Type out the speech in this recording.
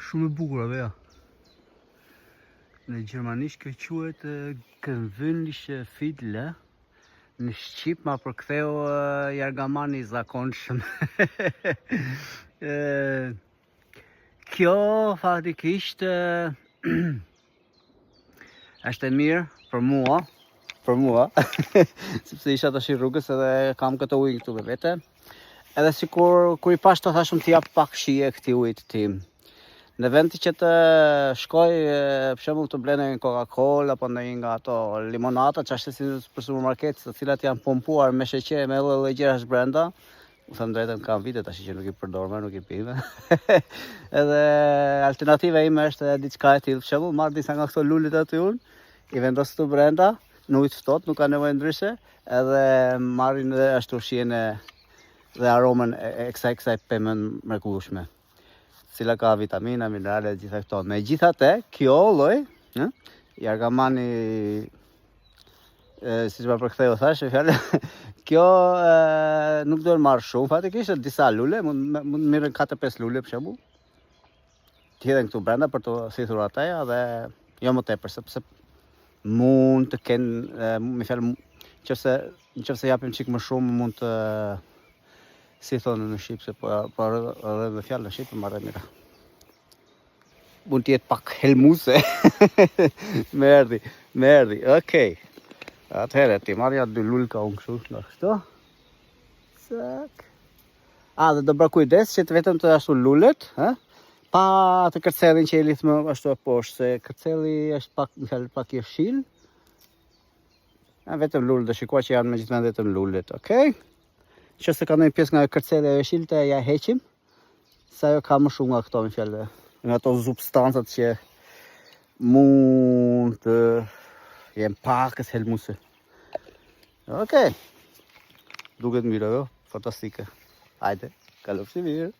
Shumë e bukur apo ja. Në gjermanisht kjo quhet gewöhnliche Fiedle. Në shqip ma përktheu jargamani I zakonshëm. Kjo faktikisht është e mirë për mua, sepse isha tash I rrugës edhe kam këtë ujë këtu me vete. Edhe sikur kur I pash të thashëm t'i jap pak shije këtij ujit tim. Në vend që të shkoj për shembull të blej një Coca-Cola apo ndonjë nga ato limonata që ashtu si për supermarket, të cilat janë pompuar me sheqer me lloj gjërash brenda. U them drejtën, kam vite tash që nuk I përdor më, nuk I pi më. Edhe alternativa ime është diçka e tillë, për shembull, marr disa nga këto lulet aty unë, I vendos këtu brenda, në ujë të ftohtë, nuk ka nevojë ndryshe, edhe marrin edhe ashtu shijen dhe aromën e kësaj pemë mrekullueshme, cila ka vitamina, minerale dhe gjitha këto. Megjithatë, kjo lloj, jargamani siç ma përktheu thash, fjalë, kjo nuk do të marr shumë, fatikisht disa lule, mund mirën 4-5 lule për shembull. Të hedhen këtu brenda për të thithur ataja dhe jo më tepër, sepse mund të kenë, me fjalë, nëse japim çik më shumë mund të si thonë në shqip, se po edhe me fjalë në shqip marrë mira. Mund të jetë pak helmuse. Më erdhi. Okej. Atëherë ti marrja 2 lulka unë kështu nga këto. Sak. Dhe do bëj kujdes që të vetëm të ashtu lulet, pa të kërcellin që I lidh më ashtu poshtë, se kërcelli është pak, më fal, pak I fshil. Vetëm lulet, do shikoj që janë megjithënë vetëm lulet, okay? Nëse ka ndonjë pjesë nga kërcelli e shilte, ja heqim, se ajo ka më shumë nga këto, me fjalë, nga ato substancat që mund të jenë pakës helmuse. Okej. Duket mirë, jo? Fantastike. Hajde, kalofshi mirë.